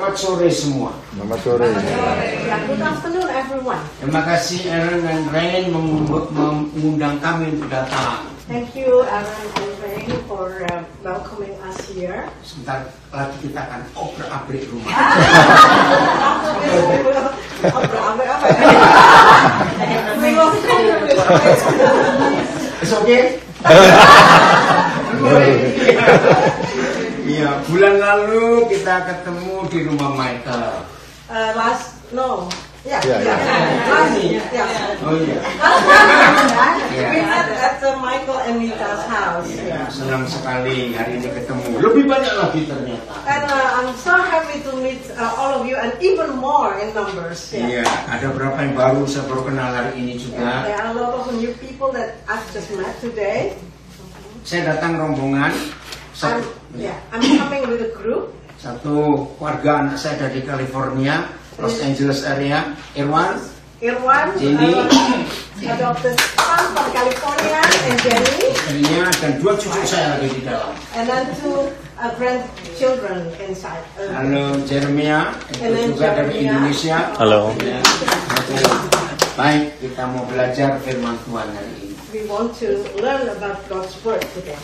Selamat sore semua. Selamat sore. Good afternoon, everyone. Terima kasih Aaron dan Rain mengundang kami untuk datang. Thank you, Aaron and Rain, for welcoming us here. Sebentar lagi kita akan obrak-abrik rumah. Obrak-abrik apa ya? It's okay? Iya, bulan lalu kita ketemu di rumah Michael. Last year. Oh iya. We met at Michael and Mita's house. Ya, senang sekali hari ini ketemu. Lebih banyak lagi ternyata. And I'm so happy to meet all of you, and even more in numbers. Iya, ada beberapa yang baru saya baru kenal hari ini juga. There are a lot of new people that I've just met today. Saya datang rombongan. I'm coming with a group. Satu keluarga anak saya dari California, Los Angeles area, Irwan, Jenny, adopted son from California, and Jenny. istrinya, dan dua cucu saya lagi di dalam. And then two grandchildren inside. Halo Jeremia, itu juga dari Indonesia. Halo. Ya. Baik, kita mau belajar firman Tuhan hari ini. We want to learn about God's word today.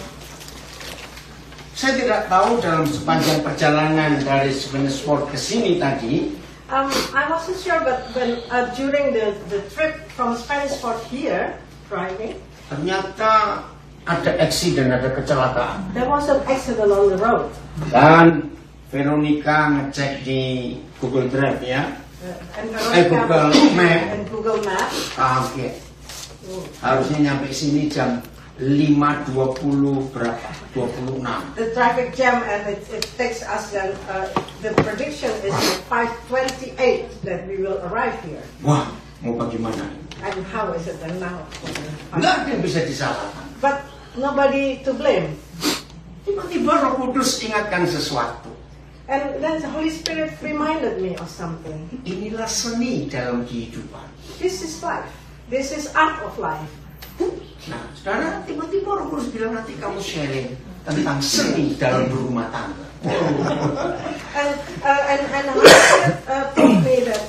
Saya tidak tahu dalam sepanjang perjalanan dari Sport ke sini tadi. I wasn't sure, but when during the trip from Spanish Fort here, driving, Ternyata ada accident, ada kecelakaan. there was an accident on the road. Dan Veronica ngecek di Google Drive ya. And Google Map. and Google Maps. Kaget. Harusnya nyampe sini jam 5.20 berapa? 26. The traffic jam, and it takes us then. The prediction is 5:28 that we will arrive here. Wah, mau bagaimana? And how is it then now? Nggak ada yang bisa disalahkan. But nobody to blame. Tiba-tiba Roh Kudus ingatkan sesuatu. And then the Holy Spirit reminded me of something. Inilah seni dalam kehidupan. This is life. This is art of life. Nah, saudara, tiba-tiba Roh Kudus bilang nanti kamu sharing tentang seni dalam berumah tangga. And Holy Spirit told me that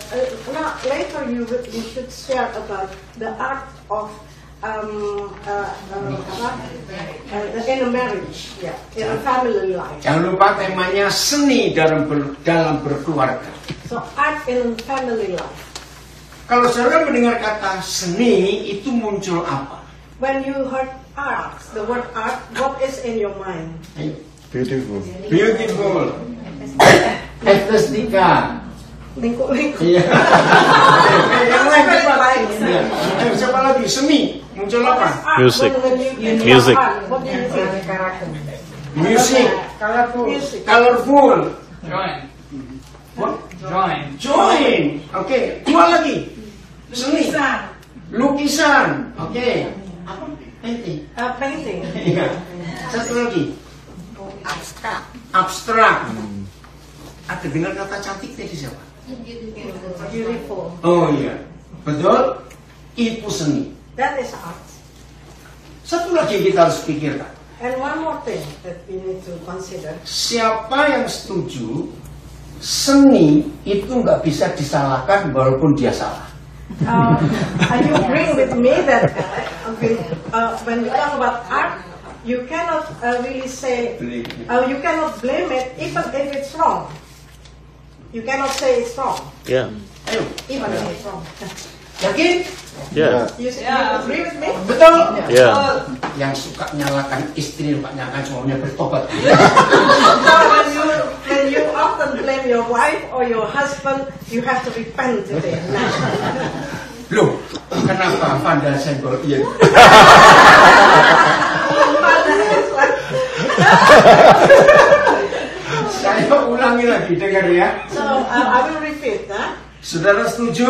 now later you should share about the art of in a marriage, in a family life. Jangan lupa temanya seni dalam berkeluarga. So art in family life. Kalau saudara mendengar kata seni, itu muncul apa? When you heard art, the word art, what is in your mind? Ayo. Beautiful. Beautiful. Estetika. Lingkup-lingkup. Iya. Yang lain cepat. Iya. Siapa lagi? Seni. Muncul apa? Music. Music. Music. What do you think? Music. Music. Colorful. Join. What? Join. Join. Oke. Dua lagi. Seni. Lukisan. Oke. Apa? Painting. Painting. Iya. Satu lagi. Abstrak. Ada dengar kata cantik tadi siapa? Beautiful. Oh iya. Betul. Itu seni. That is art. Satu lagi kita harus pikirkan. And one more thing that we need to consider. Siapa yang setuju seni itu nggak bisa disalahkan walaupun dia salah? Are you agreeing with me that when we talk about art, you cannot really say, you cannot blame it even if it's wrong. You cannot say it's wrong, Yeah. Ayo. even if it's wrong. Yakin? Yeah. You agree with me? Betul? Yeah. Yang suka nyalakan istri, lupa nyalakan suaminya bertobat. So when you often blame your wife or your husband, you have to repent today. Loh, kenapa Vanda senggol? Iya. Saya ulangi lagi, dengar ya. So I will repeat. Saudara setuju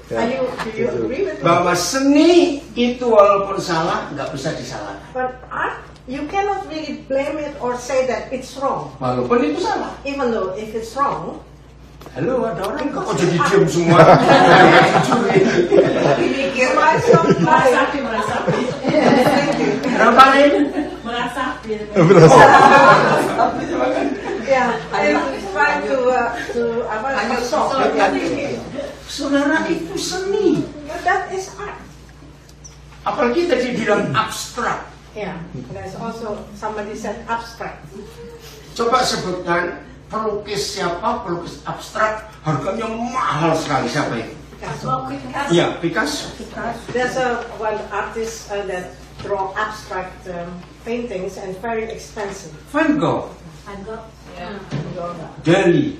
Do you agree with me? bahwa seni itu walaupun salah nggak bisa disalahkan. But art, you cannot really blame it or say that it's wrong, Walaupun itu salah. even though if it's wrong. Halo, ada orang kok jadi diam semua? Merasapi. Berapa lain? Yeah, trying to solve. Saudara, itu seni. That is art. Apalagi tadi bilang abstrak. Yeah, there's also somebody said abstract. Coba sebutkan pelukis siapa, pelukis abstrak, harganya mahal sekali. Siapa itu? Picasso. Iya, Picasso. There's one artist that draw abstract paintings and very expensive. Van Gogh. Yeah. Dali.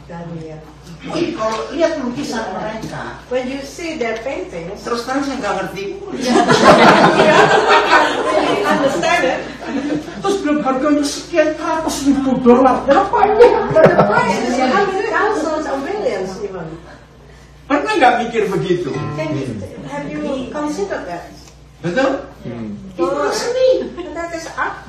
Dali, yeah. Kalau lihat lukisan mereka, when you see their paintings, terus terang saya nggak ngerti. understand it. Terus belum harganya sekian $100.000. Apa ini? The price is thousands of millions even. Pernah nggak mikir begitu? Have you considered that? Betul? Itu seni. That is art.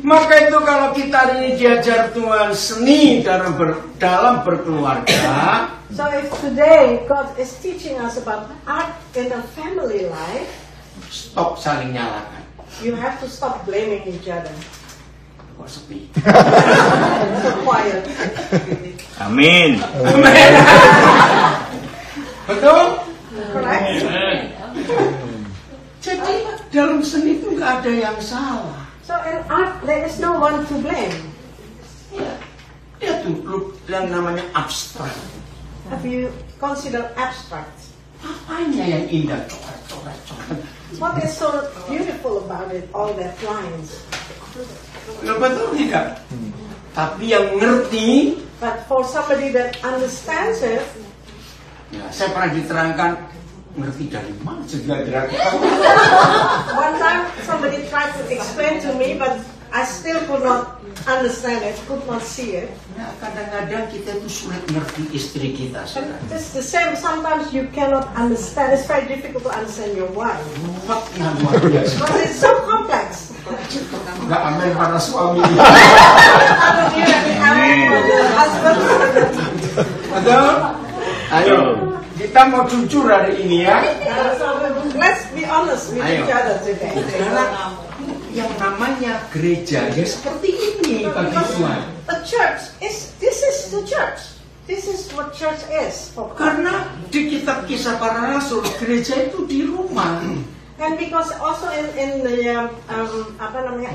Maka itu kalau kita hari ini diajar Tuhan seni dalam berkeluarga. So if today God is teaching us about art in a family life, Stop saling nyalakan. you have to stop blaming each other. Kok sepi? So quiet. Amin. Betul? Correct? Jadi dalam seni itu nggak ada yang salah. So in art, there is no one to blame. Ya tuh yang namanya abstrak. Have you considered abstract? Apanya yang indah? Coret. What is so beautiful about it? All that lines. Nggak betul tidak? Tapi yang ngerti, But for somebody that understands it, ya, saya pernah diterangkan ngerti dari mana juga one time somebody tried to explain to me, but I still could not understand it, could not see it. Nah, kadang-kadang kita itu sulit ngerti istri kita. And it's the same, sometimes you cannot understand, it's very difficult to understand your wife. Ruwetnya luar biasa. But it's so complex. Nggak amin para suami. Betul? Ayo, kita mau jujur hari ini ya. So let's be honest with Ayo. each other today. Karena yang namanya gereja ya seperti ini bagi Tuhan. A church this is the church. This is what church is. Karena di kitab Kisah Para Rasul gereja itu di rumah. And because also in the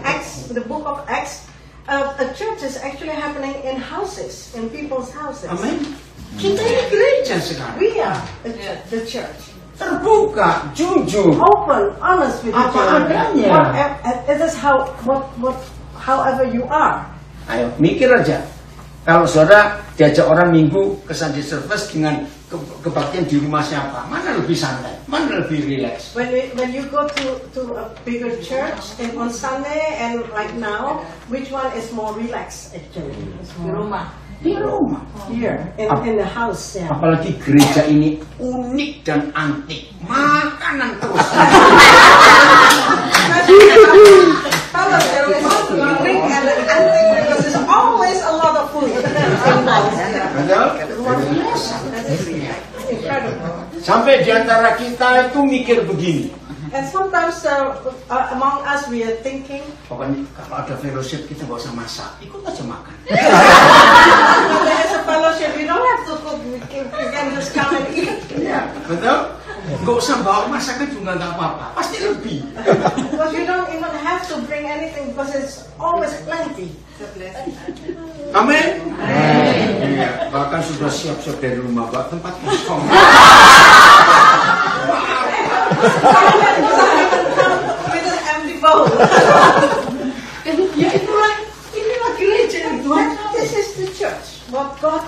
Acts, the book of Acts, a church is actually happening in houses, in people's houses. Amin. Kita ini gereja sekarang. We are the church. Terbuka, jujur. Open, honest with each Apa other. adanya. It is however you are. Ayo, mikir aja. Kalau saudara diajak orang minggu ke Sunday service dengan kebaktian di rumah siapa? Mana lebih santai? Mana lebih relax? When you go to a bigger church on Sunday and like now, which one is more relaxed actually? Di rumah. Di rumah. Here in the house. Yeah. Apalagi gereja ini unik dan antik. Makanan terus. Fellas, there is unique and antique because there's always a lot of food. Betul? Incredible. Sampai di antara kita itu mikir begini. And sometimes among us we are thinking, Pokoknya kalau ada fellowship kita nggak usah masak, ikut aja makan. when there is a fellowship, you don't have to cook, you can just come and eat. Iya, betul? Nggak usah bawa masakan juga nggak apa-apa, pasti lebih. Because you don't even have to bring anything because it's always plenty. Amin. Iya, bahkan sudah siap-siap dari rumah, buat tempat kosong. With an empty bowl. Ya inilah gereja itu. This is the church, what God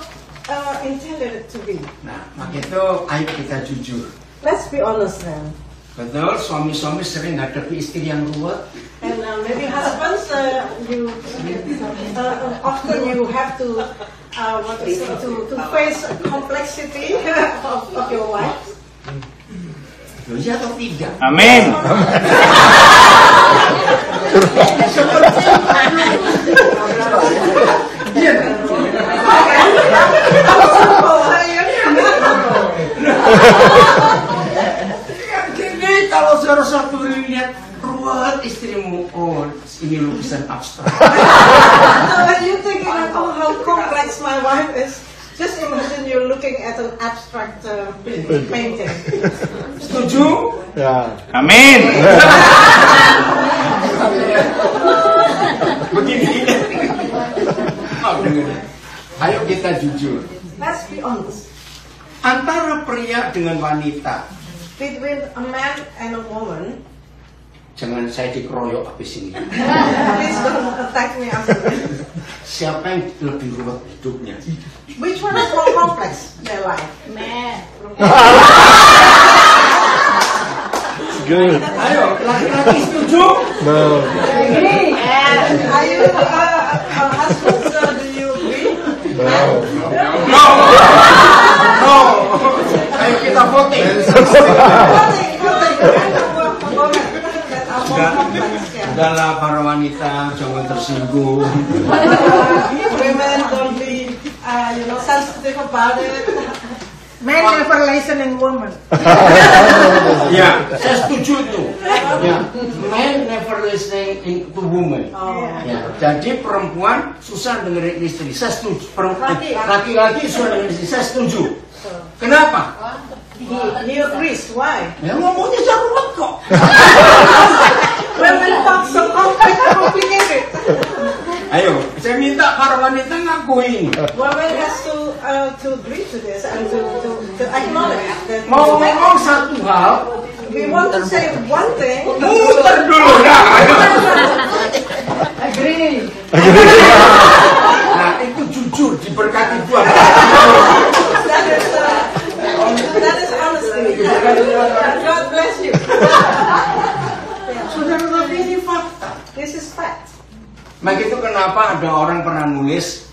intended it to be. Nah, maka itu ayo kita jujur. Let's be honest then. Betul, suami-suami sering hadapi istri yang ruwet. And maybe husbands, often you have to face complexity of your wife. Loh, iya atau tidak? Amin. Iya. Jadi kalau saudara satu lihat ruwet istrimu, oh ini lukisan abstrak. So when you think like, oh how complex my wife Just imagine you're looking at an abstract painting. Setuju? Ya. Amin. Begini. Ayo kita jujur. Let's be honest. Antara pria dengan wanita, Between a man and a woman, jangan saya dikeroyok habis ini. please don't attack me after this. Siapa yang lebih ruwet hidupnya? Which one is more complex their life? Man. Good. Ayo, laki-laki setuju? No. Agree. And are you husbands? Do you agree? No. No. No. Ayo kita voting. Udahlah para wanita, jangan tersinggung. Women don't be, sensitive about it. Men never listening woman. Ya, saya setuju itu. Ya, men never listening to woman. Oh. Ya, jadi perempuan susah dengerin istri. Saya setuju. Laki-laki. Laki-laki susah dengerin istri. Saya setuju. Kenapa? He agrees. Why? Ya ngomongnya saya ruwet kok. Women talk so complicated. Ayo, saya minta para wanita ngakuin. Women has to agree to this and to acknowledge that. Mau ngomong satu hal, We want to say one thing. muter dulu dah. Agree. Nah, itu jujur diberkati Tuhan. That is honesty. God bless you. Saudara, ini fakta. This is fact. Maka itu kenapa ada orang pernah nulis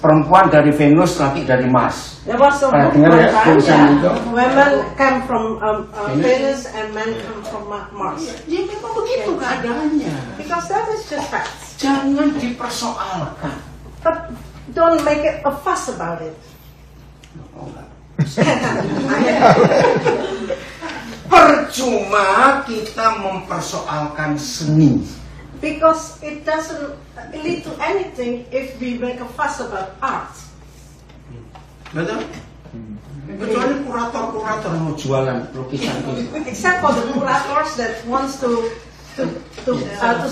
perempuan dari Venus, laki dari Mars. There was a Pernah book dengar one ya time, tulisan itu? women come from Venus and men come from Mars. Ya memang begitu keadaannya. Because that is just facts. Jangan dipersoalkan. But don't make it a fuss about it. Oh, enggak. Percuma kita mempersoalkan seni. Because it doesn't lead to anything if we make a fuss about art. Betul? Kecuali kurator-kurator mau jualan lukisan ini. Except for the curators that wants to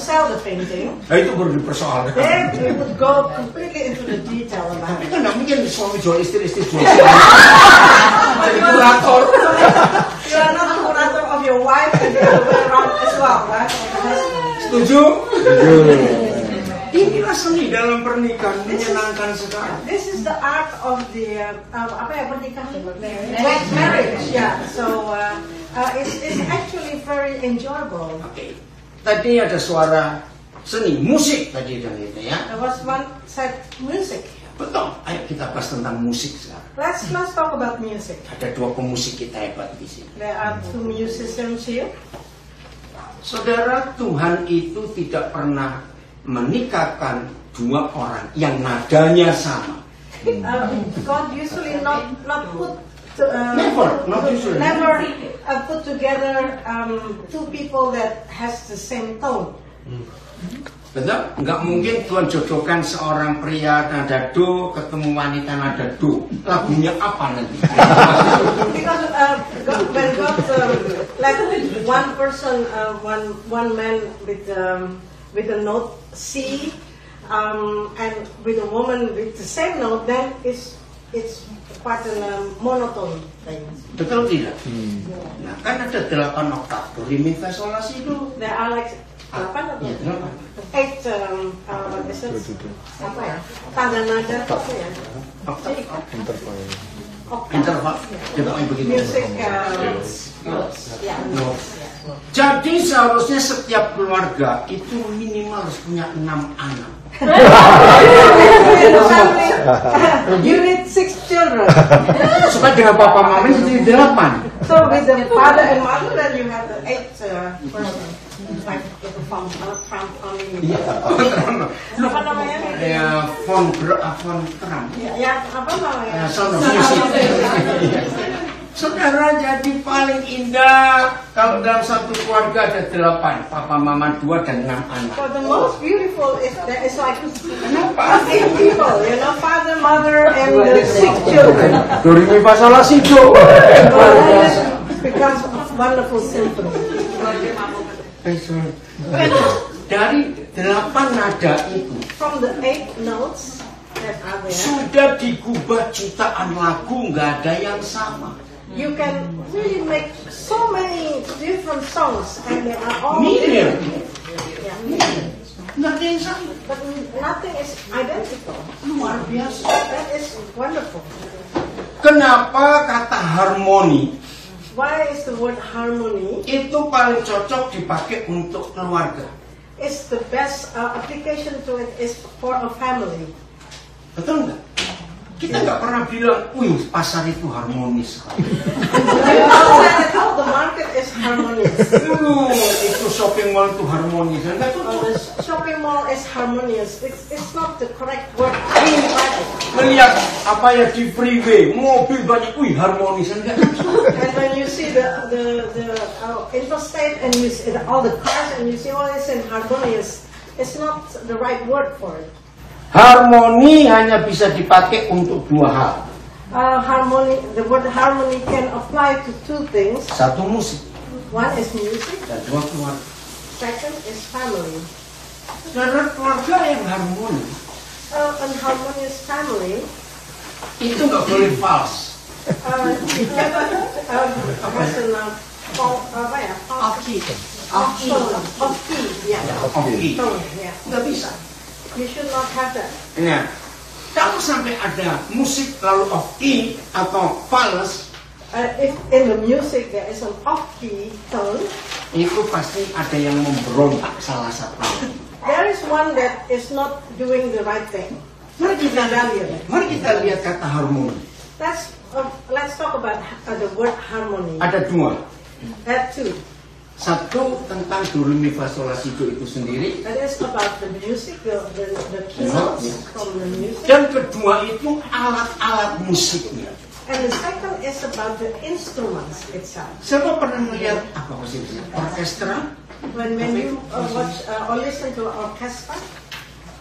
sell the painting. Nah, itu baru dipersoalkan. Then we would go completely into the detail about Tapi it. kan nggak mungkin suami jual istri jual suami. Jadi kurator. You are not the curator of your wife and the other way around as well, right? Setuju? Inilah seni dalam pernikahan, menyenangkan sekali. This is the art of the pernikahan? Marriage. Yeah. So it's actually very enjoyable. Oke. Tadi ada suara seni, musik tadi dan itu ya. There was one said music. Betul. Ayo kita bahas tentang musik sekarang. Let's talk about music. Ada dua pemusik kita hebat di sini. There are two musicians here. Saudara, Tuhan itu tidak pernah menikahkan dua orang yang nadanya sama. God usually not put Never put together two people that has the same tone. Betul? Nggak mungkin Tuhan jodohkan seorang pria nada do ketemu wanita nada do. Lagunya apa nanti? Because when God like one person, one man with a note C, and with a woman with the same note, then it's quite a monotone thing. Betul tidak? Nah, kan ada 8 oktav. Do, re, mi, fa, sol, la, si, do. There are like 8 atau Ya, 8 what is it? Apa ya? Tanda nada apa ya? oktav. Oktav. Interval. Ya, pokoknya begitu. Music notes. Yeah. Notes. Jadi seharusnya setiap keluarga itu minimal harus punya 6 anak. You need 6 children. Supaya dengan papa mama jadi 8. So with the father and mother, then you have the 8 person. Like from family. Apa namanya? Ya, font teram. Ya, apa namanya? Sound of music. Saudara, jadi paling indah kalau dalam satu keluarga ada 8, papa, mama 2 dan 6 anak. So the most beautiful is that it's like Kenapa? 8 people, you know, father, mother, and the 6 children. Do re mi fa sol la si do. It becomes a wonderful symphony. Dari 8 nada itu From the 8 notes that are there, sudah digubah jutaan lagu, nggak ada yang sama. you can really make so many different songs, and they are all Million. different. Yeah. Nggak ada yang sama. But nothing is identical. Luar biasa. That is wonderful. Kenapa kata harmoni Why is the word harmony? itu paling cocok dipakai untuk keluarga? It's the best application to it is for a family. Betul nggak? Kita nggak pernah bilang, wih pasar itu harmonis. The market is harmonious. Itu shopping mall itu harmonis. Nggak Oh, cocok. the shopping mall is harmonious. It's not the correct word. Melihat apa ya di freeway, mobil banyak, wih harmonis. Nggak cocok. And when you see the interstate and you see all the cars and you see all this in harmonious, it's not the right word for it. Harmoni hanya bisa dipakai untuk 2 hal. Harmony. The word harmony can apply to 2 things. 1 musik One is music. dan 2 keluarga. Second is family. Karena keluarga yang harmoni An harmonious family. itu nggak boleh false. Off-key, yeah. Oke, Tone, yeah. nggak bisa. You should not have that. Nah, kalau sampai ada musik lalu off key atau false, If in the music there is an off-key tone, itu pasti ada yang memberontak salah satu. there is one that is not doing the right thing. Mari kita lihat kata harmoni. Let's talk about the word harmony. Ada 2. That too. 1 tentang do re mi fa sol la si do itu sendiri, That is about the music, the keynotes from the music. dan kedua itu alat-alat musiknya. And the second is about the instruments itself. Siapa pernah melihat apa maksudnya? Orkestra? When you watch or listen to orchestra,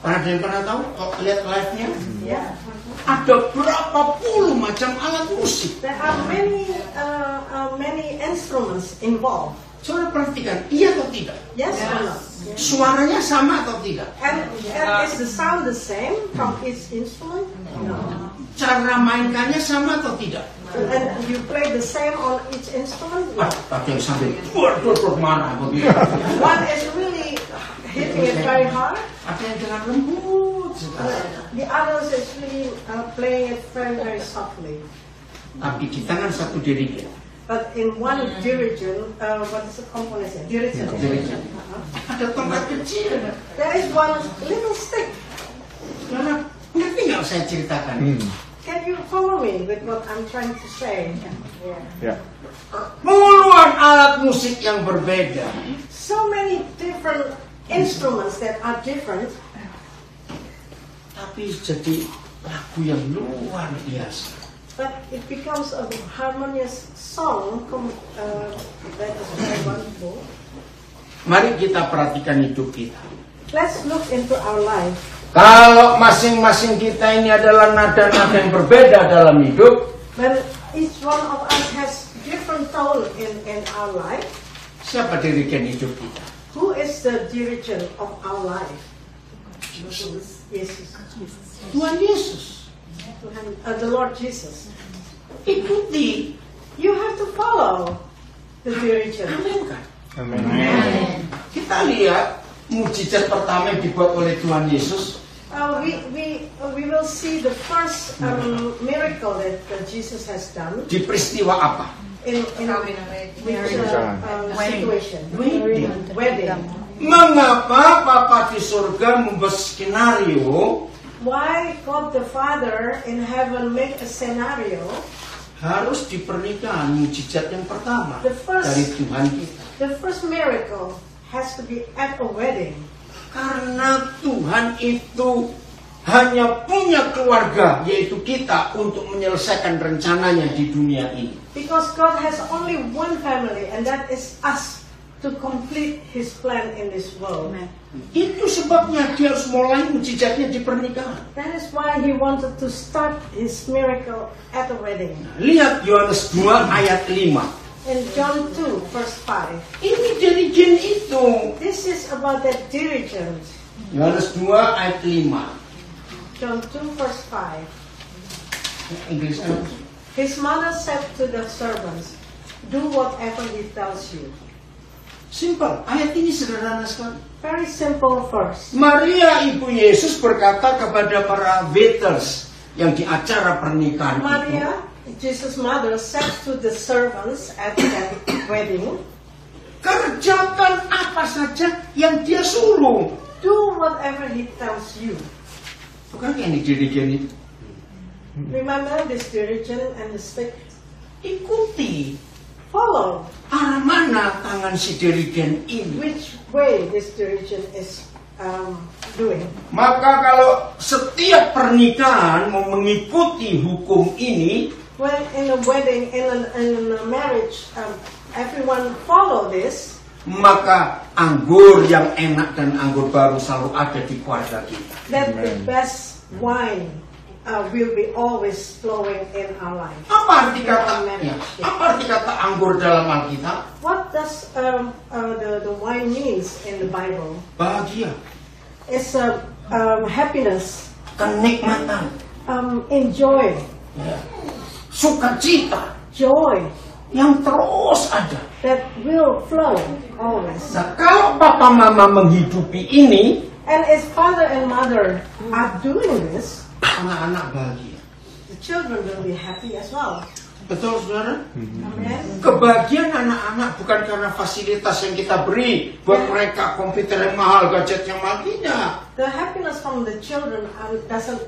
Ada yang pernah tahu? Lihat live-nya? yeah, Ada berapa puluh macam alat musik. there are many instruments involved. Saudara perhatikan, iya atau tidak? Yes or not? Suaranya sama atau tidak? And is the sound the same from each instrument? No. Cara mainkannya sama atau tidak? And you play the same on each instrument? No. Ada yang sambil berdor mana begitu. One is really hitting it very hard. Ada yang dengan lembut sekali. The others is really playing it very softly. Tapi di tangan satu dirigen. But in one dirigent, what is the component? Dirigent. Ada tongkat kecil. There is one little stick. Karena ngerti nggak saya ceritakan? Can you follow me with what I'm trying to say? Yeah. Puluhan alat musik yang berbeda. So many different instruments that are different, Tapi jadi lagu yang luar biasa. but it becomes a harmonious song that is very wonderful. Mari kita perhatikan hidup kita. Let's look into our life. Kalau masing-masing kita ini adalah nada-nada yang berbeda dalam hidup, When each one of us has different tone in our life, siapa dirigen hidup kita? who is the dirigent of our life? Jesus. Tuhan Yesus. The Lord Jesus. Ikuti. You have to follow the dirigent. Amin kan? Amen. Kita lihat mujizat pertama yang dibuat oleh Tuhan Yesus. We will see the first miracle that Jesus has done Di peristiwa apa? in which situation? Wedding. Mengapa Bapa di surga membuat skenario Why God the Father in heaven make a scenario? harus di pernikahan mujizat yang pertama The first- dari Tuhan kita? The first miracle has to be at a wedding. Karena Tuhan itu hanya punya keluarga, yaitu kita, untuk menyelesaikan rencananya di dunia ini. Because God has only one family, and that is us, to complete His plan in this world. Itu sebabnya dia harus mulai mujizatnya di pernikahan. That is why He wanted to start His miracle at the wedding. Lihat Yohanes 2 ayat 5. In John 2, verse 5. Ini dirigen itu. This is about that dirigent. Yohanes 2 ayat 5. John 2, verse 5. Inggris. His mother said to the servants, "Do whatever he tells you." Simple. Ayat ini sederhana sekali. Very simple verse. Maria ibu Yesus berkata kepada para waiters yang di acara pernikahan Maria, itu, Jesus' mother, said to the servants at that wedding, kerjakan apa saja yang dia suruh. "Do whatever he tells you." Bukan yang dirigen itu. Remember this dirigent and the stick? Ikuti Follow arah mana tangan si dirigen ini. which way this dirigent is doing. Maka kalau setiap pernikahan mau mengikuti hukum ini, When in a wedding, in a marriage, everyone follow this, maka anggur yang enak dan anggur baru selalu ada di keluarga kita. that the best wine will be always flowing in our life. Apa arti katanya? Apa arti kata anggur dalam Alkitab? What does the wine means in the Bible? Bahagia, It's happiness, kenikmatan, enjoy, ya, sukacita joy yang terus ada. that will flow always. Nah, kalau papa mama menghidupi ini, And as father and mother are doing this, anak-anak bahagia. the children will be happy as well. Betul, saudara? Amen. Kebahagiaan anak-anak bukan karena fasilitas yang kita beri buat mereka, komputer yang mahal, gadget yang mahal, tidak. The happiness from the children doesn't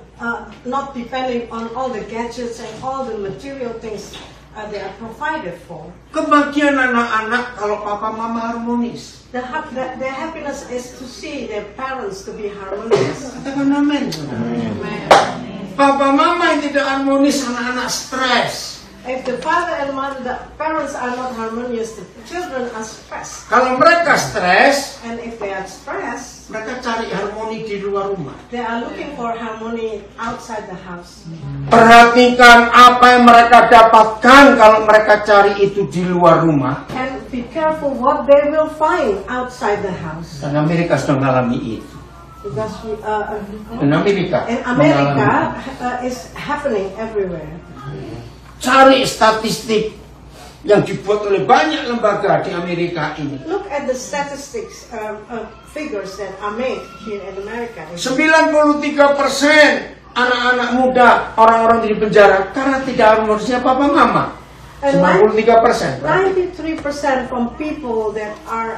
not depending on all the gadgets and all the material things they are provided for. Kebahagiaan anak-anak kalau papa mama harmonis. Their happiness is to see their parents to be harmonious. Katakan amin, saudara. Papa mama yang tidak harmonis, anak-anak stres. If the father and mother, the parents are not harmonious, the children are stressed. Kalau mereka stres, And if they are stressed, mereka cari harmoni di luar rumah. they are looking for harmony outside the house. Perhatikan apa yang mereka dapatkan kalau mereka cari itu di luar rumah. And be careful what they will find outside the house. Dan Amerika sudah mengalami itu. Because Dan Amerika in mengalami America is happening everywhere. Cari statistik yang dibuat oleh banyak lembaga di Amerika ini. Look at the statistics figures that are made here in America. 93% anak-anak muda, orang-orang di penjara karena tidak harmonisnya papa mama. And 93%. 93% from people that are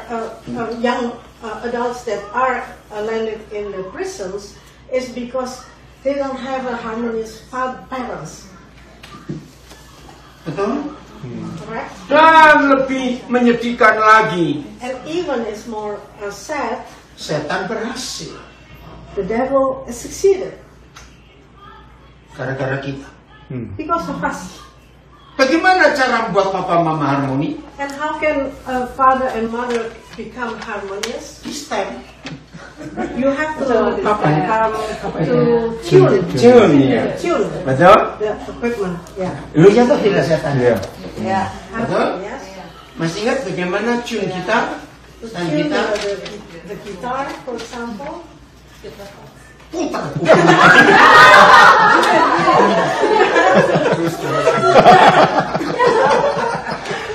young adults that are landed in the prisons is because they don't have a harmonious parents. Betul? Correct? Dan lebih menyedihkan lagi, And even is more sad, setan berhasil the devil succeeded gara-gara kita. because of us. Bagaimana cara membuat papa mama harmoni? And how can father and mother become harmonious? Di step. You have to Tune, ya. tune Betul? the equipment. Yeah. Lu jatuh tidak setan? Yeah. Yeah. Betul? Yes. Masih ingat bagaimana tune kita? To Dan tune kita the guitar, for example. putar.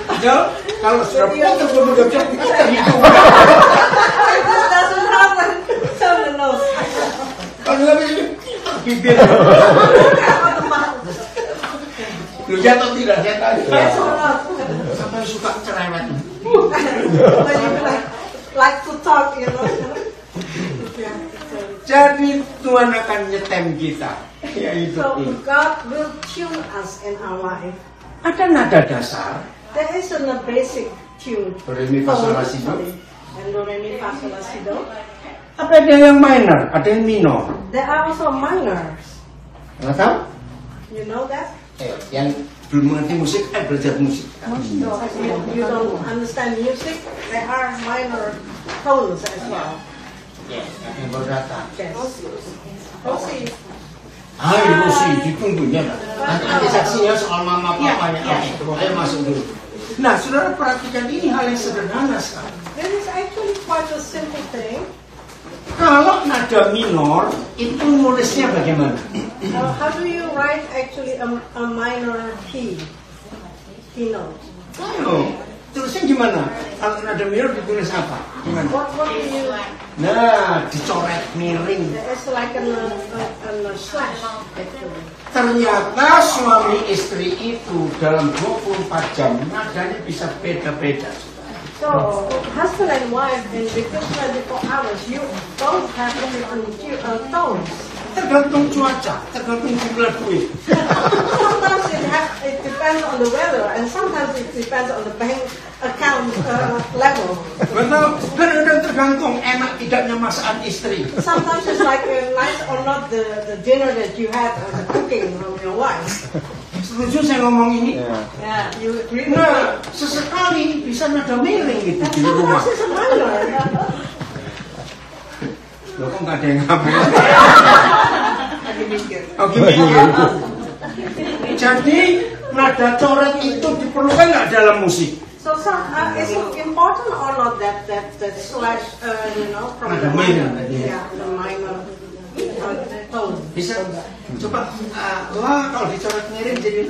Betul? Kalau sudah putar, kita hitung. This doesn't happen. Tell the nose. Kalau nggak bisa, bibir. Lu jatuh tidak setan? Yes or not? Sampai suka cerewet. When you like to talk, you know. Yeah. Jadi Tuhan akan nyetem kita. Yaitu So ini. God will tune us in our life. Ada nada dasar. There isn't a basic tune. Do, re, mi, fa, sol, la, si, do. And do, re, mi, fa, sol, la, si, do. Tapi ada yang minor, ada yang minor. There are also minors. Nggak tahu? You know that? Yang belum mengerti musik, belajar musik. So if you don't understand music, there are minor tones as well. Yes, yang baru datang. Yes. Rosie. Ayo Rosie, ditunggunya. Nanti saksinya soal mama papanya. Ayo masuk dulu. Nah, saudara perhatikan ini hal yang sederhana sekali. This is actually quite a simple thing. Kalau nada minor, itu nulisnya bagaimana? How do you write actually a minor key note? Ayo, tulisnya gimana? Kalau nada minor ditulis apa? Gimana? What do you? Nah, dicoret miring. It's like a slash actually. Ternyata suami istri itu dalam 24 jam nadanya bisa beda-beda. So husband and wife in between 24 hours, you both have different tones. Tergantung cuaca, tergantung jumlah duit. Sometimes it depends on the weather, and sometimes it depends on the bank account level. Betul, kadang-kadang tergantung enak tidaknya masakan istri. Sometimes it's like nice or not the dinner that you had or the cooking from your wife. Setuju saya ngomong ini? Yeah, you agree with Nah, me? sesekali bisa nada miring gitu di rumah. Sometimes it's a minor. Loh, kok nggak ada yang ngabur? Lagi mikir. Oke, jadi nada coret itu diperlukan nggak dalam musik? So is it important or not that slash from Nada the minor, minor. the minor tone? Bisa coba lah kalau dicoret miring jadi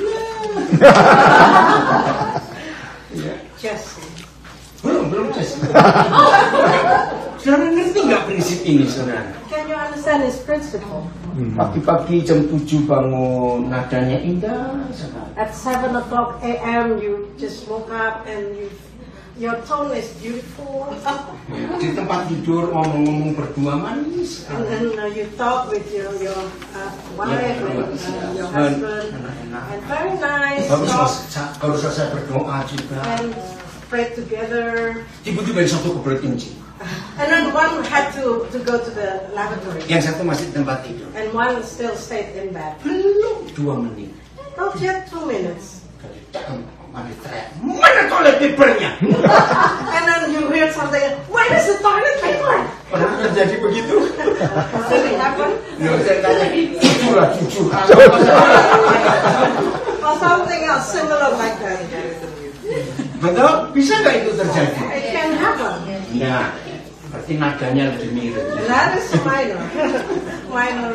Yes. belum tes. Saudara ngerti nggak prinsip ini, saudara? Can you understand this principle? Pagi-pagi jam 7 bangun, nadanya indah sekali. At 7 o'clock a.m. you just woke up and your tone is beautiful. Di tempat tidur ngomong-ngomong berdua manis. And then you talk with your wife and your husband, and very nice talk, Baru selesai berdoa juga. and pray together. Tiba-tiba yang satu kebelet kencing, And then one had to go to the lavatory, yang satu masih di tempat tidur. and one still stayed in bed. Belum 2 menit. Not yet 2 minutes. Dari dalam mandi teriak, mana toilet papernya? And then you hear something, where is the toilet paper? Pernah terjadi begitu? Did it happen? Loh, saya tanya, jujur. Or something else similar like that. Betul? Bisa nggak itu terjadi? It can happen. Nah, berarti nadanya lebih mirip. That is minor. Minor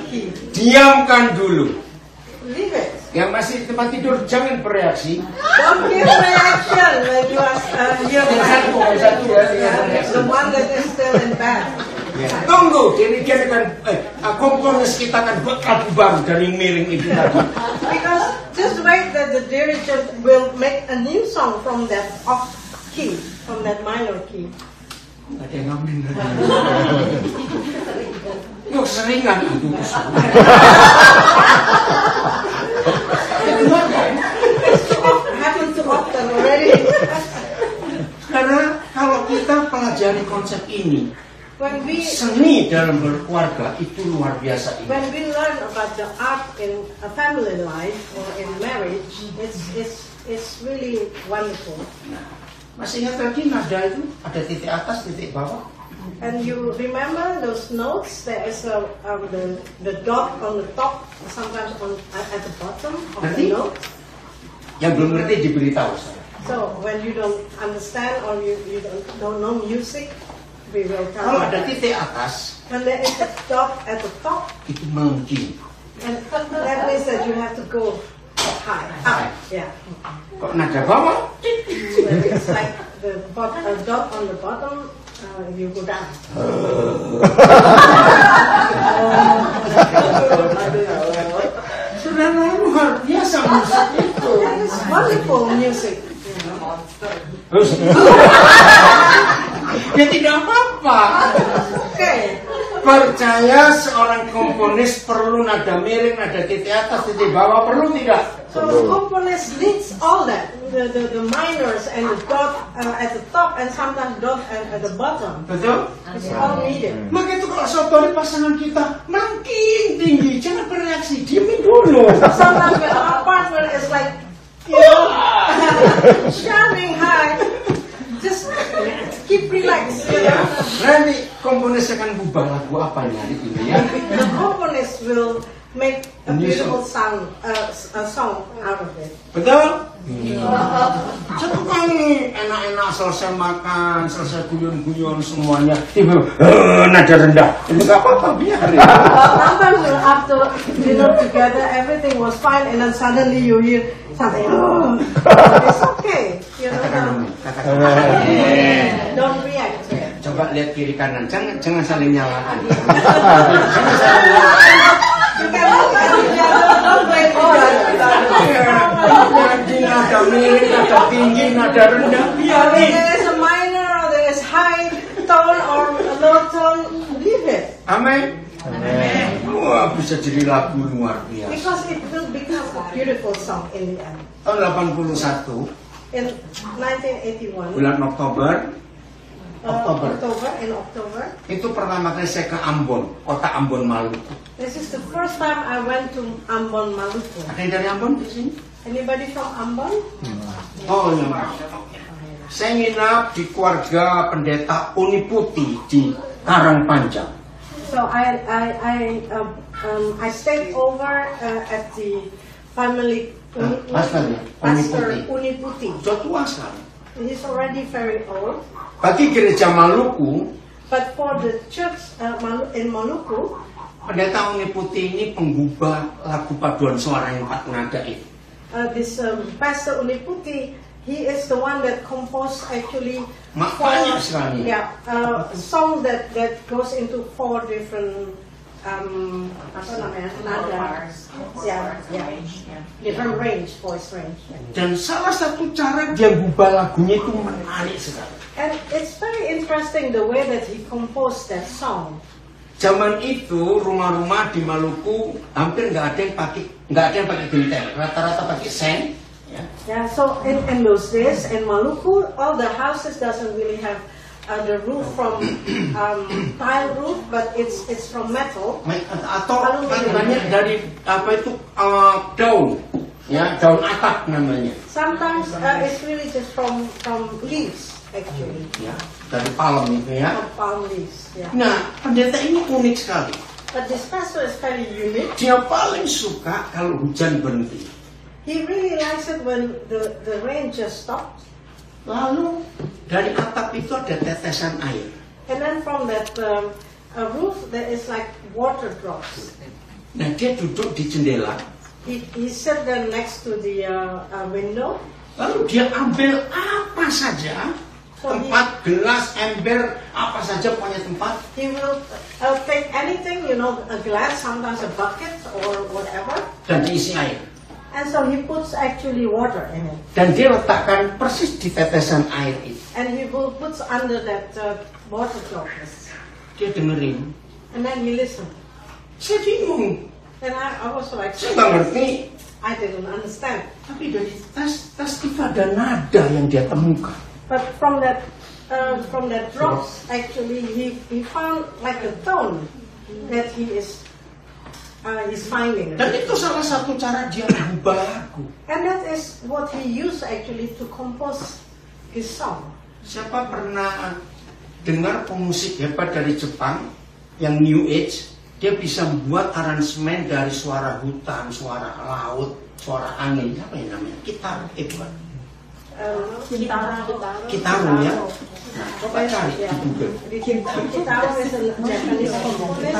key. Diamkan dulu. Leave it. Yang masih di tempat tidur jangan bereaksi. Don't give reaction when you are here. Yang satu ya. The one that is still in bed. Ya. Tunggu, dia akan komponis kita akan buat lagu baru dari miring itu tadi. Because just wait that the dirigent will make a new song from that off key, from that minor key. Ada yang ngamen. Yuk seringan itu. Happened too often already. Karena kalau kita pelajari konsep ini, When we seni dalam berkeluarga itu luar biasa ini. when we learn about the art in a family life or in marriage, it's really wonderful. Masih ingat lagi nada itu ada titik atas, titik bawah. And you remember those notes? There is the dot on the top, sometimes at the bottom of the note. Yang belum ngerti diberitahu saya. So when you don't understand or you don't know music, we will tell Kalau you. ada titik atas, When there is a dot at the top, itu melengking. and that means that you have to go high. Up. Yeah. Kok nada bawah? It's like the dot on the bottom, you go down. Sudah luar biasa musik itu. That is wonderful music. Ya tidak apa-apa. Okay. percaya seorang komponis perlu nada miring, nada titik atas, titik bawah, perlu tidak? So the componist needs all that, the minors and the dot at the top and sometimes dot at the bottom. Betul? It's all needed. Maka itu kalau saudara pasangan kita makin tinggi, jangan bereaksi, diemin dulu. Sometimes when our partner is like, you know, shouting high, just keep relaxed, you know. Nanti komponis akan ubah lagu apa nih ini ya? The componist will make a beautiful sound, a song out of it. Betul? Coba kali enak-enak selesai makan, selesai guyon-guyon semuanya, tiba nada rendah. Itu nggak apa-apa, biar ya. Sometimes after dinner together, everything was fine, and then suddenly you hear something. Oh, it's okay, you know. Katakan amin. Don't react to it. Coba lihat kiri kanan, jangan saling nyalakan. Jangan saling nyalakan. You can look at each other, don't blame each other. Nada miring, nada tinggi, nada rendah, Whether biarin. there is a minor or there is high tone or a low tone, leave it. Amin. Wah, bisa jadi lagu luar biasa. Because it will become a beautiful song in the end. Tahun 81, In 1981, bulan Oktober, in October, itu pertama kali saya ke Ambon, kota Ambon, Maluku. this is the first time I went to Ambon, Maluku. Ada yang dari Ambon di sini? Anybody from Ambon? Oh, ya. Saya nginap di keluarga pendeta Uniputi di Karangpanjang. So I stayed over at the family Pastor Uniputi. Sudah tua sekali. He's already very old, Bagi gereja Maluku, but for the church in Maluku, pendeta Uniputi ini penggubah lagu paduan suara yang 4 nada itu. this Pastor Uniputi, he is the one that composed actually Banyak sekali. song that goes into 4 different apa namanya, nada, different range, voice range. Dan salah satu cara dia ngubah lagunya itu menarik sekali. And it's very interesting the way that he composed that song. Zaman itu rumah-rumah di Maluku hampir nggak ada yang pakai genteng, rata-rata pakai seng. Ya. Yeah, so in those days in Maluku, all the houses doesn't really have the roof from tile roof, but it's from metal. Atau banyak dari apa itu daun, ya daun atap namanya. Sometimes it's really just from leaves actually. Ya, dari palem itu ya. From palm leaves. Yeah. Nah, pendeta ini unik sekali. But this pastor is very unique. Dia paling suka kalau hujan berhenti. He really likes it when the rain just stops. Lalu dari atap itu ada tetesan air. And then from that roof there is like water drops. Nah, dia duduk di jendela. He sat there next to the window. Lalu dia ambil apa saja, tempat, gelas, ember, apa saja pokoknya tempat. He will take anything, you know, a glass, sometimes a bucket or whatever. Dan diisi air. And so he puts actually water in it. Dan dia letakkan persis di tetesan air itu. And he will put under that water droplets. Dia dengerin. And then he listened. Saya bingung. And I was like, Saya nggak ngerti. I didn't understand. Tapi dari tes itu ada nada yang dia temukan. But from that drops, actually, he found like a tone that he's finding. Dan itu salah satu cara dia mengubah lagu. And that is what he used actually to compose his song. Siapa pernah dengar pemusik hebat dari Jepang yang New Age? Dia bisa membuat aransemen dari suara hutan, suara laut, suara angin. Apa yang namanya? Gitar, itu kan? Kitaro ya. Nah, coba cari di Google. Kitaro is a Japanese composer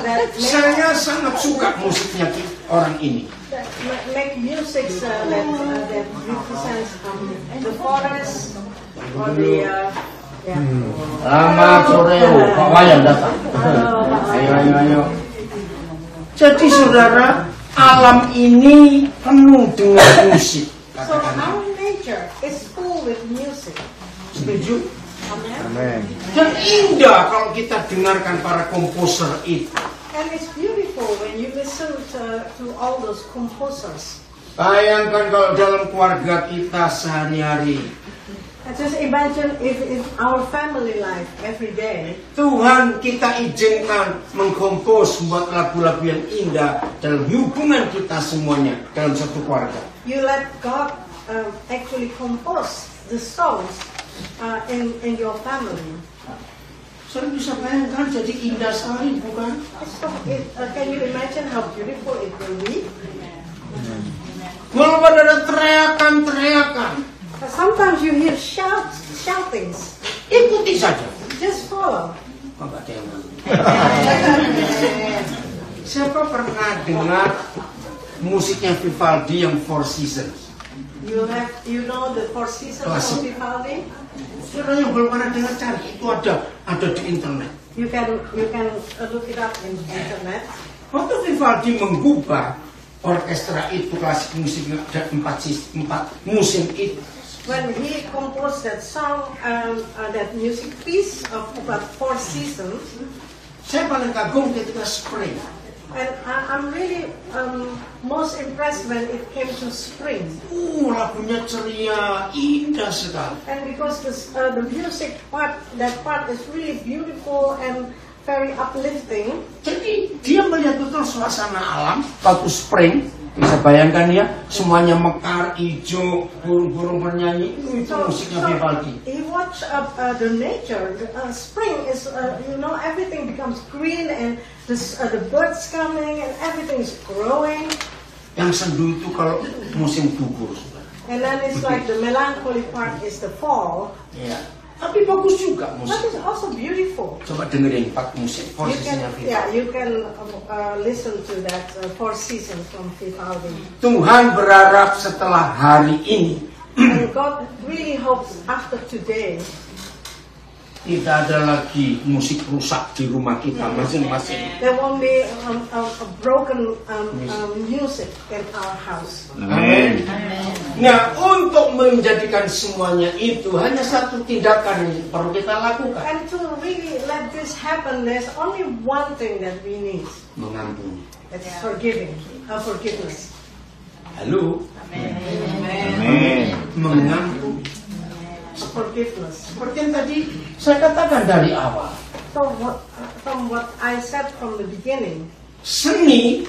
that Saya sangat suka musiknya orang ini. make music that represents the forest or the Selamat sore, Pak Wayan datang. Ayo. Jadi saudara, alam ini penuh dengan musik. So our nature is full with music. Setuju? Amen. Dan indah kalau kita dengarkan para komposer itu. And it's beautiful when you listen to all those composers. Bayangkan kalau dalam keluarga kita sehari-hari, Just imagine if in our family life every day, Tuhan kita izinkan mengkompos buat lagu-lagu yang indah dalam hubungan kita semuanya dalam satu keluarga. you let God actually compose the songs in your family. Saya bisa bayangkan jadi indah sekali, bukan? So can you imagine how beautiful it will be? Walaupun ada teriakan-teriakan, Sometimes you hear shoutings. ikuti saja. Just follow. Oh, nggak ada yang mau. Siapa pernah dengar musiknya Vivaldi yang Four Seasons? You know the Four Seasons Klasik. of Vivaldi? Saudara yang belum pernah dengar, cari, itu ada di internet. You can look it up in internet. Waktu Vivaldi mengubah orkestra itu, klasik musik, ada empat musim itu. When he composed that song, that music piece of about Four Seasons, Saya paling kagum ketika Spring. and I'm really most impressed when it came to spring. Lagunya ceria, indah sekali. And because the music part, that part is really beautiful and very uplifting. Jadi dia melihat betul suasana alam waktu Spring. Bisa bayangkan ya, semuanya mekar, hijau, burung-burung bernyanyi. Itu musiknya Vivaldi. He watched the nature. Spring is, everything becomes green and the birds coming and everything is growing. Yang sendu itu kalau musim gugur. And then it's like the melancholy part is the fall. Ya. Tapi bagus juga But musik. it's also beautiful. Coba dengerin 4 musik, You can, posisinya Vivaldi. you can listen to that Four Seasons from Vivaldi. Tuhan berharap setelah hari ini And God really hopes after today, tidak ada lagi musik rusak di rumah kita masing-masing. there won't be a broken music in our house. Amin. Nah, untuk menjadikan semuanya itu hanya satu tindakan yang perlu kita lakukan. And to really let this happen, there's only one thing that we need. Mengampuni. It's forgiveness. Halo. Amin. Mengampuni. Forgiveness. Seperti yang tadi saya katakan dari awal. So from what I said from the beginning, Seni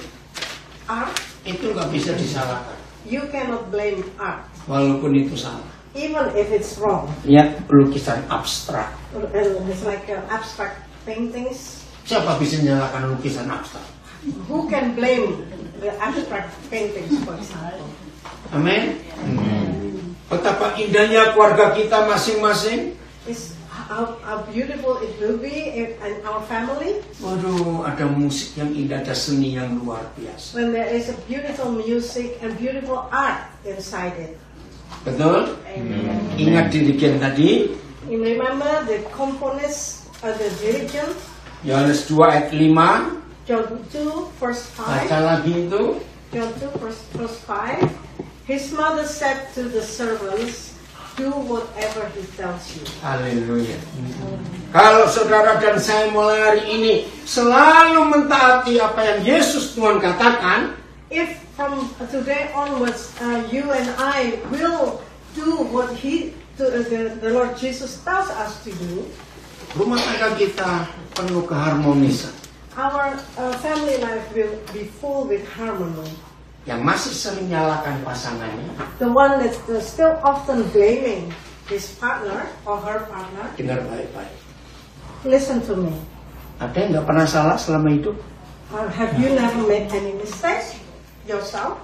art, itu nggak bisa disalahkan. you cannot blame art, Walaupun itu salah. even if it's wrong. Lihat lukisan abstrak. It's like abstract paintings. Siapa bisa menyalahkan lukisan abstrak? Who can blame the abstract paintings, for example? Amin. Betapa indahnya keluarga kita masing-masing. It's how beautiful it will be in our family Waduh, ada musik yang indah, ada seni yang luar biasa. when there is a beautiful music and beautiful art inside it. Betul? Ingat dirigen tadi, You remember the componist, the dirigent, Yohanes 2 ayat 5. John 2, verse 5. Baca lagi itu. John 2, verse 5. His mother said to the servants, do whatever he tells you. Haleluya. Kalau saudara dan saya mulai hari ini selalu mentaati apa yang Yesus Tuhan katakan, If from today onwards you and I will do what the Lord Jesus tells us to do, rumah tangga kita penuh keharmonisan. our family life will be full with harmony. Yang masih sering nyalakan pasangannya, The one that's still often blaming his partner or her partner, dengar baik-baik. listen to me. Ada yang nggak pernah salah selama hidup? Have you never made any mistakes yourself?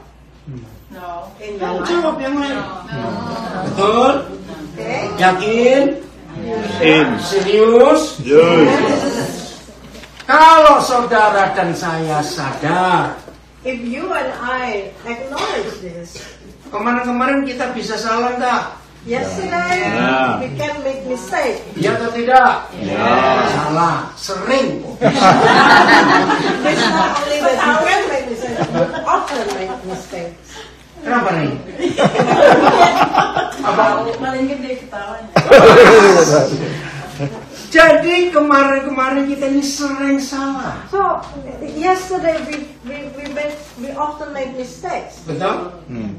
No. In your life? Jawab yang lain. Betul? Okay. Yakin? In. Serius? Yes. Kalau saudara dan saya sadar, If you and I acknowledge this, kemarin-kemarin kita bisa salah nggak? yesterday Yeah. we can make mistake. Iya atau tidak? Ya. Salah, sering. It's not only that you can make mistakes, but often make mistakes. Kenapa nih? Apa? Paling gede ketawanya. Jadi kemarin-kemarin kita ini sering salah. So yesterday we often make mistakes, Betul?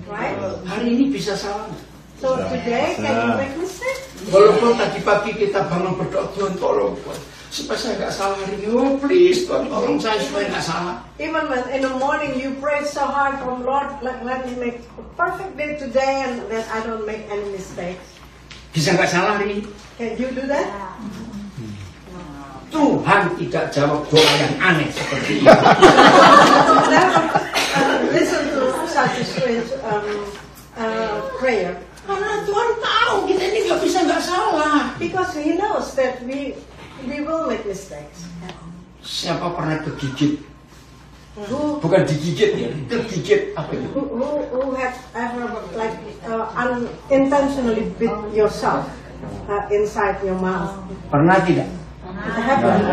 right? Hari ini bisa salah. So today can you make mistakes? Walaupun tadi pagi kita bangun berdoa, Tuhan tolong Tuhan, supaya saya nggak salah hari ini. Oh please Tuhan tolong saya supaya nggak salah. Even when in the morning you pray so hard from Lord, let me make a perfect day today and that I don't make any mistakes. Bisa nggak salah hari ini? Can you do that? Tuhan tidak jawab doa yang aneh seperti ini. Never listen to such a strange prayer. Karena Tuhan tahu kita ini nggak bisa nggak salah. Because He knows that we will make mistakes. Siapa pernah kegigit? Who Bukan digigit ya, kegigit apa itu? who have ever like unintentionally bit yourself inside your mouth? Pernah tidak? It happened.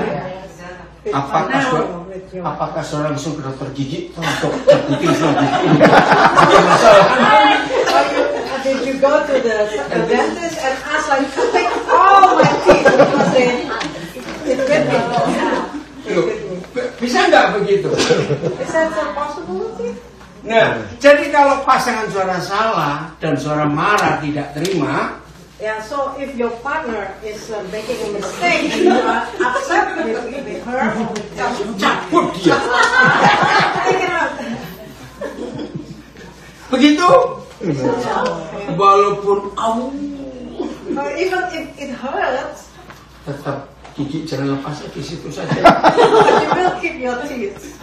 Bit Apakah now with your apakah saudara langsung ke dokter gigi? Dokter gigi ada masalah. Did you go to the dentist and ask like to take all my teeth because it bit me? Loh, bisa nggak begitu? Is that a possibility? Nah, jadi kalau pasangan saudara salah dan saudara marah tidak terima, Yeah, so if your partner is making a mistake and you are upset with her, cabut dia. take it out. Begitu? Walaupun Or even if it hurts, tetap gigi jangan lepas di situ saja. but you will keep your teeth.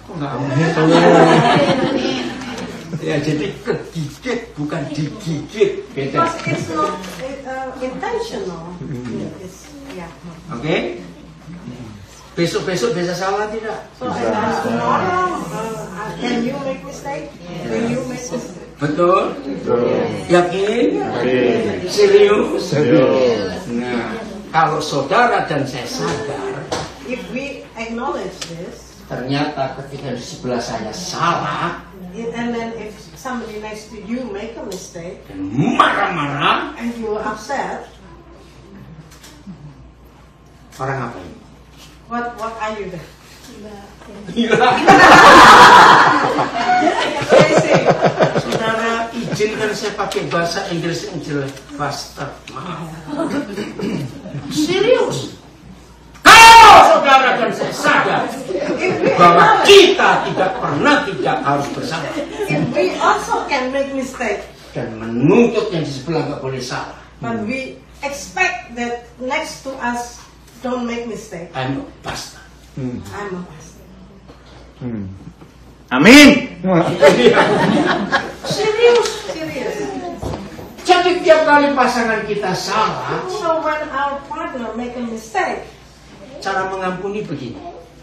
Kok nggak amin? Ya jadi kegigit bukan digigit, beda. Because it's not intentional. It's, yeah. Oke? Besok-besok bisa salah tidak? So tomorrow, can you make mistake? Will you make mistake? Betul? Yakin? Serius? Nah, kalau saudara dan saya sadar, If we acknowledge this, ternyata ketika di sebelah saya salah and then if somebody next to you make a mistake dan marah-marah, and you are upset, orang apa ini? what are you then? Gila. Crazy. Saudara izinkan saya pakai bahasa Inggris yang jelek. Bastard. Maaf. Serius. Kalau saudara dan saya sadar bahwa kita tidak harus bersalah If we also can make mistake, dan menuntut yang di sebelah nggak boleh salah. but we expect that next to us don't make mistake. I'm a bastard. I'm a pastor. Amin. Serius. Serious. Jadi tiap kali pasangan kita salah, So when our partner make a mistake, cara mengampuni begini.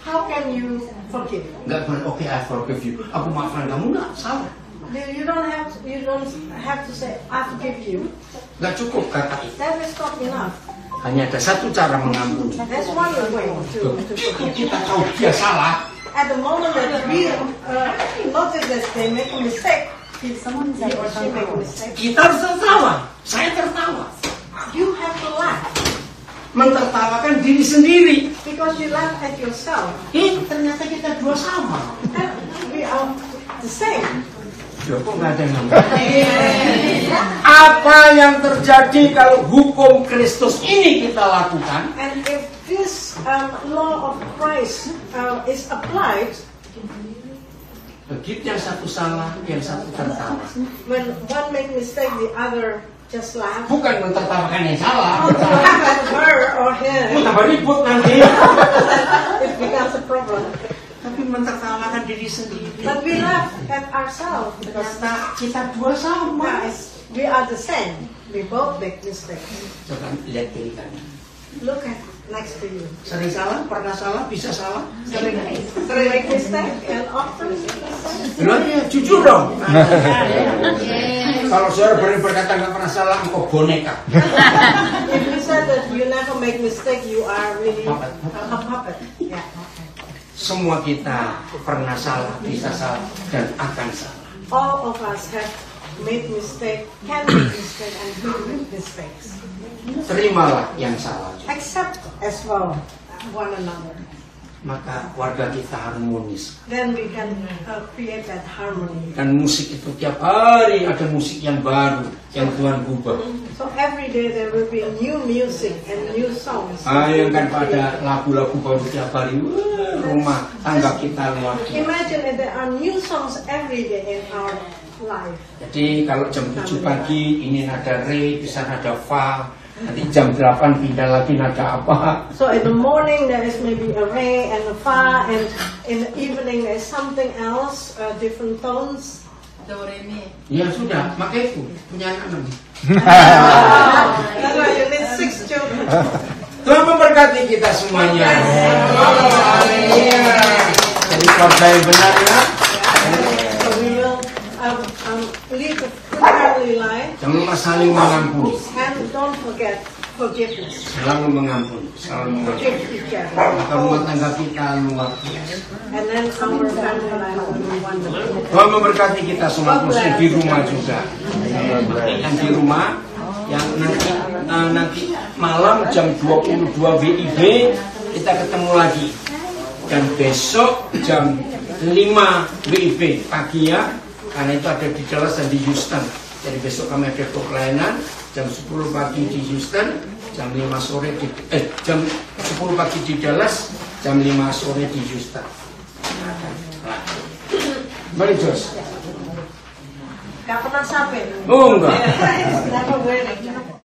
how can you forgive? Nggak boleh, oke, I forgive you. Aku maafkan kamu, nggak salah. You don't have to say I forgive you. Nggak cukup kata itu. That is not enough. Hanya ada satu cara mengampuni. That's one way to forgive. Kita tahu dia salah, At the moment that we notice that they make a mistake, he or she make a mistake, kita harus tertawa. Saya tertawa. you have to laugh Mentertawakan diri sendiri. because you laugh at yourself. Ternyata kita dua sama. And we are the same. Loh, kok nggak ada yang ngomong? Apa yang terjadi kalau hukum Kristus ini kita lakukan? And if this law of Christ is applied, Begitu yang satu salah, yang satu tertawa. when one make mistake, the other just laugh. Bukan mentertawakan yang salah. Not to laugh at her or him, Tambah ribut nanti. it becomes a problem. Tapi mentertawakan diri sendiri. But we laugh at ourselves because Karena kita dua sama. guys, we are the same. We both make mistakes. Coba lihat kiri kanan. Look at next to you. Sering salah, pernah salah, bisa salah. Sering. Sering make mistake and often Bilang ya, jujur dong. Kalau saudara berani berkata nggak pernah salah, engkau boneka. if you said that you never make mistake, you are really Puppet. a puppet. Yeah. Semua kita pernah salah, bisa salah, dan akan salah. All of us have made mistake, can make mistake, and will make mistakes. Terimalah yang salah, Accept as well one another. maka warga kita harmonis. Then we can create that harmony. Dan musik itu tiap hari ada musik yang baru yang Tuhan ubah. So every day there will be new music and new songs. Bayangkan pada lagu-lagu baru tiap hari. Wah, rumah tangga kita luar biasa. Imagine if there are new songs every day in our life. Jadi kalau jam 7 pagi ini nada re, di sana ada fa. Nanti jam 8 pindah lagi nada apa. So in the morning there is maybe a re and a fa, and in the evening there is something else, different tones. Ya sudah, maka itu punya anak. That's why you need 6 children. Tuhan memberkati kita semuanya. Jadi keluarga yang benar ya. So we will live a good family life, Jangan lupa saling mengampuni. and don't forget forgiveness. Selalu mengampuni, selalu mengampuni. Forgive each other. Maka rumah tangga kita luar biasa. And then our family life will be wonderful. Tuhan memberkati kita semua, khususnya di rumah juga. Yang di rumah, yang nanti malam jam 22 WIB kita ketemu lagi. Dan besok jam 5 WIB pagi ya, karena itu ada di Dallas dan di Houston. Jadi besok kami ada pelayanan jam 10 pagi di Houston, jam 5 sore jam 10 pagi di Dallas, jam 5 sore di Houston. Mari Jos. Gak pernah sampai. Oh enggak. Never